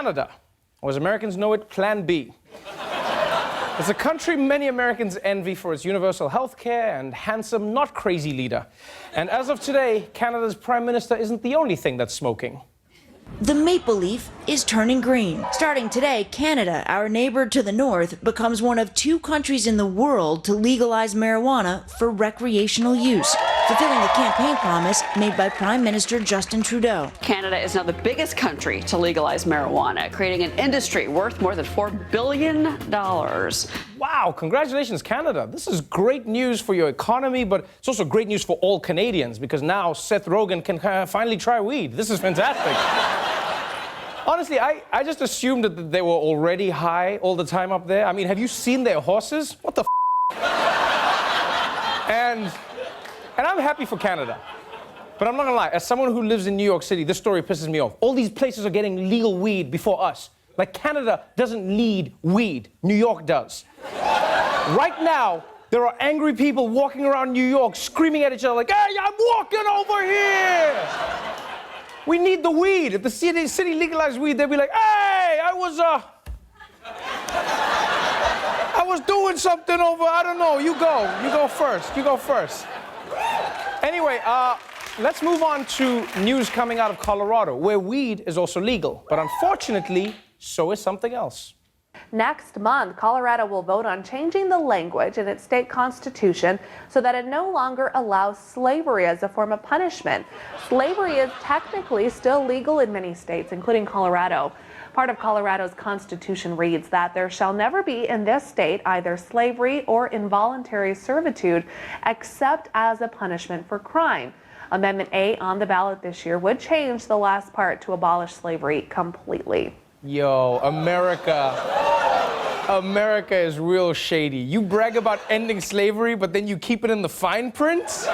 Canada, or as Americans know it, Plan B. It's a country many Americans envy for its universal health care and handsome, not crazy leader. And as of today, Canada's Prime Minister isn't the only thing that's smoking. The maple leaf is turning green. Starting today, Canada, our neighbor to the north, becomes one of 2 countries in the world to legalize marijuana for recreational use, fulfilling the campaign promise made by Prime Minister Justin Trudeau. Canada is now the biggest country to legalize marijuana, creating an industry worth more than $4 billion. Wow, congratulations, Canada. This is great news for your economy, but it's also great news for all Canadians, because now Seth Rogen can finally try weed. This is fantastic. Honestly, I just assumed that they were already high all the time up there. I mean, have you seen their horses? What the And I'm happy for Canada. But I'm not gonna lie, as someone who lives in New York City, this story pisses me off. All these places are getting legal weed before us. Like, Canada doesn't need weed. New York does. Right now, there are angry people walking around New York screaming at each other like, "Hey, I'm walking over here!" We need the weed. If the city legalized weed, they'd be like, "Hey, I was doing something over, I don't know, you go first. Anyway, let's move on to news coming out of Colorado, where weed is also legal. But unfortunately, so is something else. Next month, Colorado will vote on changing the language in its state constitution so that it no longer allows slavery as a form of punishment. Slavery is technically still legal in many states, including Colorado. Part of Colorado's constitution reads that there shall never be in this state either slavery or involuntary servitude except as a punishment for crime. Amendment A on the ballot this year would change the last part to abolish slavery completely. Yo, America is real shady. You brag about ending slavery, but then you keep it in the fine print?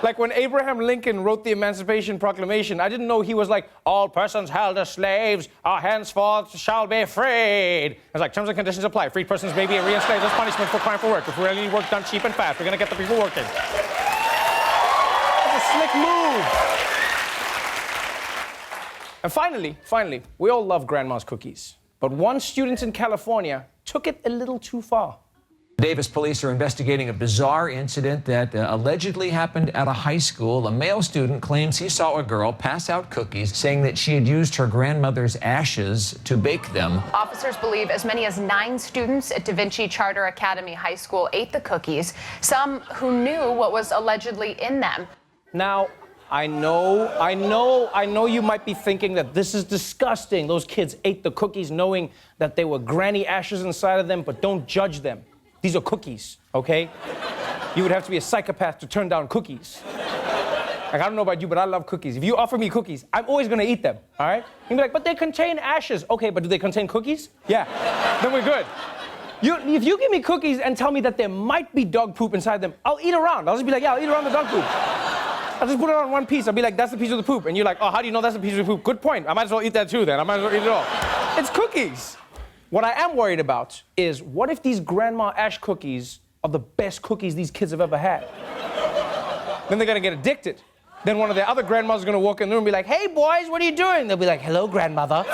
Like when Abraham Lincoln wrote the Emancipation Proclamation, I didn't know he was like, "All persons held as slaves are henceforth shall be freed." I was like, terms and conditions apply. Freed persons may be re-enslaved as punishment for crime for work. If we really need work done cheap and fast, we're gonna get the people working. That's a slick move. And finally, we all love grandma's cookies. But one student in California took it a little too far. Davis police are investigating a bizarre incident that allegedly happened at a high school. A male student claims he saw a girl pass out cookies, saying that she had used her grandmother's ashes to bake them. Officers believe as many as 9 students at Da Vinci Charter Academy High School ate the cookies, some who knew what was allegedly in them. Now, I know you might be thinking that this is disgusting. Those kids ate the cookies knowing that there were granny ashes inside of them, but don't judge them. These are cookies, okay? You would have to be a psychopath to turn down cookies. Like, I don't know about you, but I love cookies. If you offer me cookies, I'm always gonna eat them, all right? You'd be like, "But they contain ashes." Okay, but do they contain cookies? Yeah, then we're good. If you give me cookies and tell me that there might be dog poop inside them, I'll eat around. I'll just be like, "Yeah, I'll eat around the dog poop." I'll just put it on one piece. I'll be like, "That's the piece of the poop." And you're like, "Oh, how do you know that's the piece of the poop?" Good point. I might as well eat that too then. I might as well eat it all. It's cookies. What I am worried about is, what if these grandma ash cookies are the best cookies these kids have ever had? Then they're gonna get addicted. Then one of their other grandmas is gonna walk in the room and be like, "Hey boys, what are you doing?" They'll be like, "Hello, grandmother."